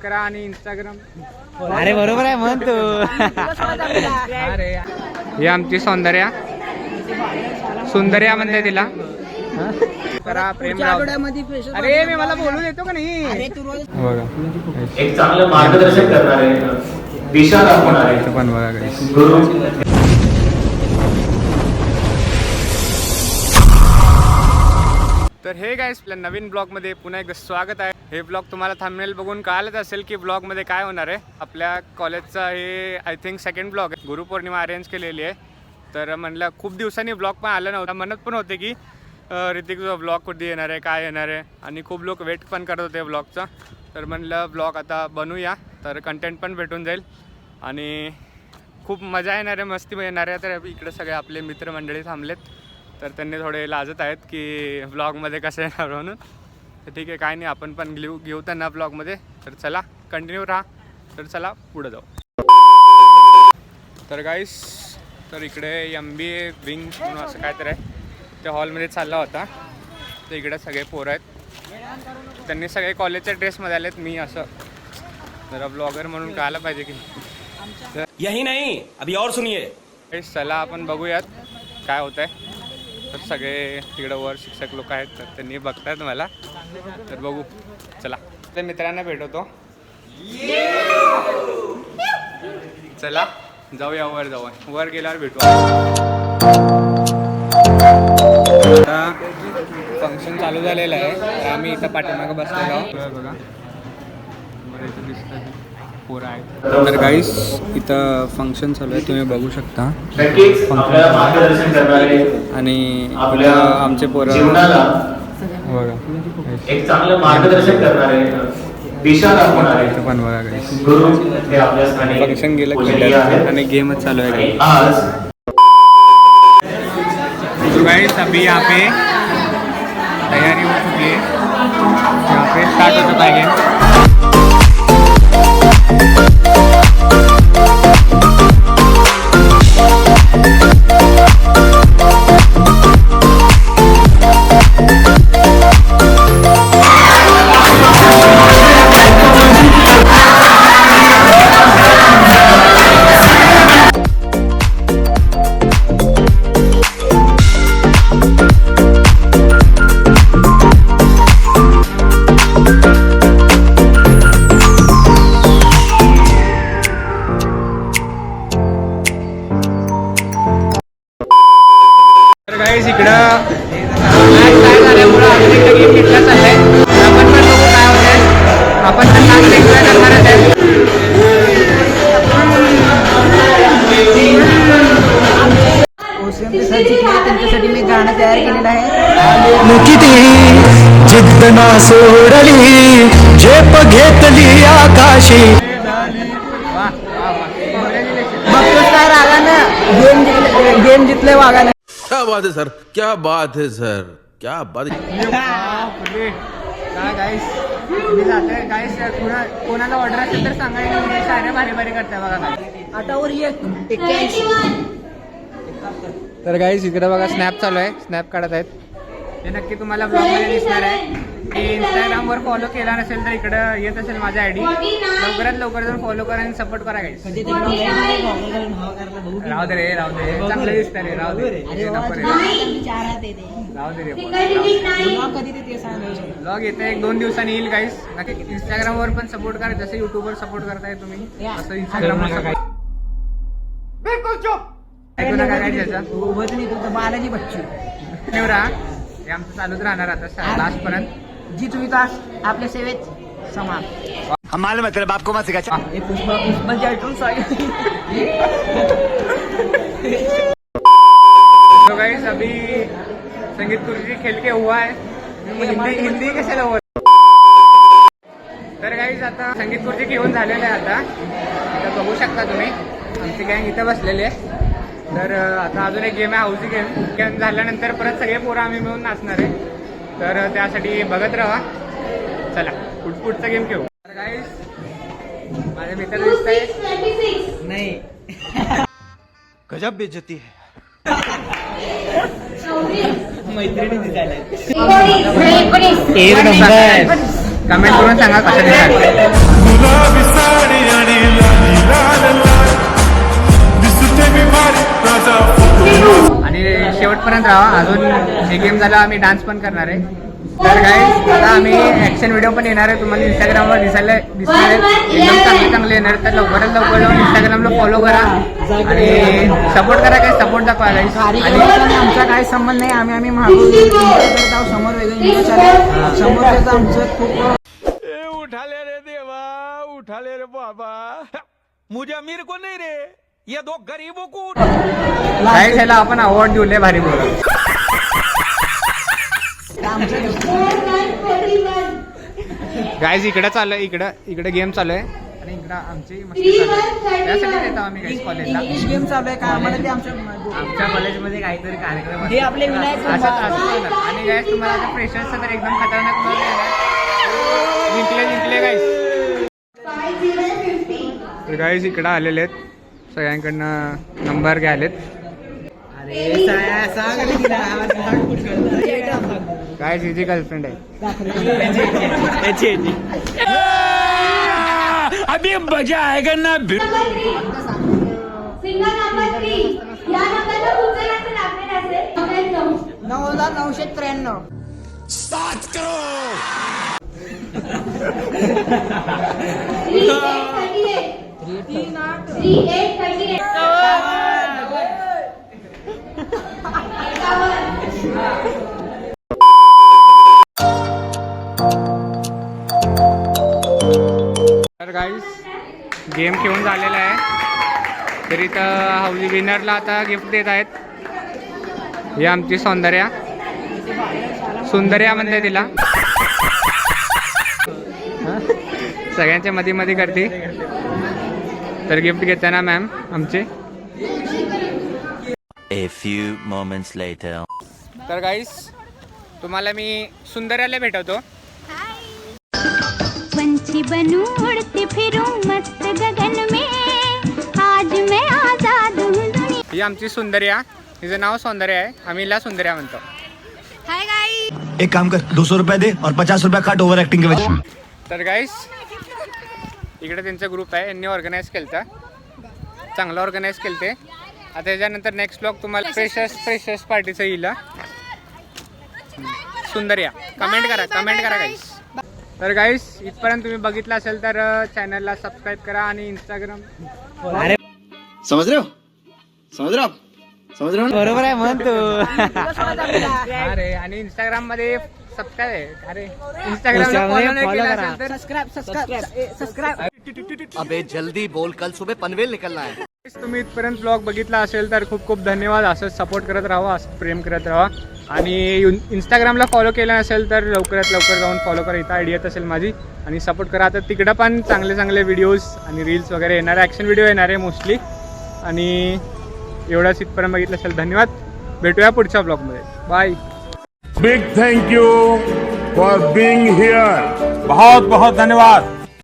करा आणि इंस्टाग्राम. अरे बरोबर आहे म्हण तू. ही आमची सौंदर्या म्हणते तिला. करा प्रेम राव. अरे मी मला बोलून येतो का नाही. बघा एक चांगलं मार्गदर्शन करणारे, दिशा दाखवणारे पण बघा गुरु. तर हे गाईस आपल्या नवीन ब्लॉगमध्ये पुन्हा एकदा स्वागत आहे. हे ब्लॉग तुम्हाला थंबनेल बघून कळालंच असेल की ब्लॉगमध्ये काय होणार आहे. आपल्या कॉलेजचा हे आय थिंक सेकंड ब्लॉग आहे. गुरुपौर्णिमा अरेंज केलेली आहे. तर म्हणलं खूप दिवसांनी ब्लॉग पण आलं नव्हता. म्हणत पण होते की ऋतिकचा ब्लॉग कधी येणार आहे, काय येणार आहे. आणि खूप लोक वेट पण करत होते ब्लॉगचा. तर म्हणलं ब्लॉग आता बनवूया तर कंटेंट पण भेटून जाईल आणि खूप मजा येणार आहे, मस्ती येणार आहे. तर इकडे सगळे आपले मित्रमंडळी थांबलेत. तर त्यांनी थोडे लाजत आहेत की ब्लॉगमध्ये कसं येणार म्हणून. तर ठीक आहे, काय नाही, आपण पण घेऊ त्यांना ब्लॉगमध्ये. तर चला कंटिन्यू राहा. तर चला पुढे जाऊ. तर गाईस, तर इकडे MBA विंग म्हणून असं काहीतरी आहे. त्या हॉलमध्ये चालला होता. तर इकडे सगळे पोरं आहेत. त्यांनी सगळे कॉलेजच्या ड्रेसमध्ये आलेत. मी असं जरा ब्लॉगर म्हणून कळायला पाहिजे की. यही नहीं, अभी और सुनिए. चला आपण बघूयात काय होत आहे. तर सगळे तिकडं वर शिक्षक लोक आहेत. तर त्यांनी बघतायत मला. तर बघू, चला त्या मित्रांना भेटवतो. चला जाऊया, वर जाऊया. वर गेल्यावर भेटू. आता फंक्शन चालू झालेलं आहे. तर आम्ही इथं पाठीमागं बसलेलो आहोत. बघा बरं दिसतं पोरं आहेत. तर गाईस, इथं फंक्शन चालू आहे, तुम्ही बघू शकता. आणि आमचे पोरं बघा एक चांगलं मार्गदर्शन करणारे, दिशा दाखवणारे पण बघा गाईस. गुरु हे आपल्या स्थानी फंक्शन गेलं आणि गेमच चालू आहे गाईस. तो गाइस अभी यहाँ पे तैयारी हो चुकी है. यहाँ पे स्टार्ट हो चुका है गेम. त्यांच्यासाठी मी गाणं तयार केलेलं आहे. किती जिद्द ना सोडली, झेप घेतली आकाशी. बघतोस काय रागानं, गेम जितले वागानं. क्या बात है सर, क्या बात है सर, क्या बात है. गाईस मी जाते गाईस. कोणाला ऑर्डर असेल तर सांगा. सारे भारी भारी करताय बघा. आटावर एक. तर गाईस इकडे बघा स्नॅप चालू आहे. स्नॅप काढत आहेत. हे नक्की तुम्हाला ब्लॉगमध्ये दिसणार आहे. की इंस्टाग्रामवर फॉलो केला नसेल तर इकडं येत असेल माझा ID. लवकरात लवकर जाऊन फॉलो करा आणि सपोर्ट करा गाईस. राहू दे रे, राहू दे. चांगलं दिसतं रे, राहू दे. राहू दे रे. ब्लॉग येते 1-2 दिवसांनी येईल गाईस. नक्की इंस्टाग्रामवर पण सपोर्ट करा. जसं युट्यूबवर सपोर्ट करताय तुम्ही तसं इंस्टाग्रामवर सपोर्ट. बिलकुल चुप. ऐकू नका काय त्याचा. बालाजी बच्चू राहा. हे आमचं चालूच राहणार आता लास्ट पर्यंत. जी तुम्ही तास आपल्या सेवेत समान. हम मालूम है तेरे बाप को मत सिखा. पुष्पाची आठवण तो गाइस अभी संगीत खुर्ची खेल के हुआ है. हिंदी कशाला हुआ. तर गाइस आता संगीत खुर्ची घेऊन झालेलं आहे. आता इथं बघू शकता तुम्ही आमची गँग इथं बसलेली आहे. तर आता अजून एक गेम आहे, हाऊसी गेम. गेम झाल्यानंतर परत सगळे पोरं आम्ही मिळून नाचणार आहे. तर त्यासाठी बघत राहा. चला पुढचा गेम घेऊ. तर गाईस माझे मित्र दिसत आहे. नाही गजब बेइज्जती है. मैत्रिणी दिसायला. कमेंट करून सांगा कसं दिसाल. गुलाबी साडी आणि लाली लाल लाल दिसते मी भारी ताजा फोटो. आणि शेवटपर्यंत राहा. अजून हे गेम झाला आम्ही डान्स पण करणार आहे. तर गाईज आता आम्ही ॲक्शन व्हिडिओ पण येणार आहे. तुम्हाला इंस्टाग्रामवर दिसणार आहेत एकदम चांगले चांगले येणार. तर लवकरात लवकर जाऊन इंस्टाग्रामला फॉलो करा आणि सपोर्ट करा. काही सपोर्ट दाखवा गाईज. आणि आमचा काही संबंध नाही. आम्ही महागुरू समोर वेगळं समोर आमचं खूप उठा ले रे देवा, उठा ले रे बाबा, मुझे अमीर को नहीं रे, ये दो गरीबों को. गाईज ह्याला आपण अवॉर्ड देऊ. लय भारी बोला. गाईज इकडे चालू आहे. इकडे गेम चालू आहे आणि इकडं आमची मस्ती चालू आहे. त्यासाठी येतो आम्ही गाईज कॉलेजला. इंग्लिश गेम चालू आहे का आम्हाला ते आमच्या कॉलेजमध्ये काहीतरी कार्यक्रम हे आपले विनायक असं होणार. आणि गाईज तुम्हाला आता फ्रेशर्सचं तर एकदम खतरनाक मार्क येणार. जिंकले गाईज. तर गाईज इकडं आलेले आहेत. सगळ्यांकडनं नंबर घ्यालेत. गाईज हिची गर्लफ्रेंड आहे. अभी मजा आएगा ना. सिंगल नंबर 3 या नंबरला उचलायचं लागणार असेल 9,993. 7 करोड. 3838 तर गाईज गेम खेळून झालेला आहे. तर इथं हाऊली विनरला आता गिफ्ट देत आहेत. ही आमची सुंदर्या म्हणते तिला. सगळ्यांच्या मध्ये मध्ये करते. तर गिफ्ट घेताना मॅम आमचे. A few moments later. तर गाईज तुम्हाला मी सुंदर्याला भेटवतो. पंछी बनूं उड़ती फिरूं मस्त गगन में आज मैं आजाद हूँ दुनिया. ही आमची सुंदर्या. तिचं नाव सौंदर्या आहे. आम्ही हिला सुंदर्या म्हणतो. Hi guys. एक काम कर, 200 रुपया दे और 50 रुपया काट ओवर एक्टिंग के वजह. तर गाईस इकडे त्यांचा ग्रुप आहे. यांनी ऑर्गनाईज केलं. चांगलं ऑर्गनाईज केलं ते. आता त्याच्यानंतर नेक्स्ट ब्लॉग तुम्हाला फ्रेशर्स पार्टीचं येईल. सुंदर्या कमेंट करा गाईस. तर गाईस इथपर्यंत तुम्ही बघितलं असेल तर चॅनलला सबस्क्राईब करा आणि इंस्टाग्राम. समझ रहे हो बरोबर आहे म्हणतो. अरे आणि इंस्टाग्राम मध्ये सबस्क्राईब आहे. अरे इंस्टाग्रामला फॉलो नाही केलं असेल तर सबस्क्राईब. अबे जल्दी बोल, कल सुबह पनवेल निकलना है. तुम्ही इथपर्यंत ब्लॉग बघितला असेल तर खूप खूप धन्यवाद. असंच सपोर्ट करत राहा, असं प्रेम करत राहा. आणि इंस्टाग्रामला फॉलो केलं नसेल तर लवकरात लवकर जाऊन फॉलो करा. इथं आयडी येत असेल माझी आणि सपोर्ट करा. आता तिकडं पण चांगले चांगले व्हिडिओज आणि रील्स वगैरे येणार आहे. ॲक्शन व्हिडिओ येणार आहे मोस्टली. आणि एवढंच इथपर्यंत बघितलं असेल. धन्यवाद. भेटूया पुढच्या ब्लॉगमध्ये. Bye. Big thank you for being here. बहुत बहुत धन्यवाद.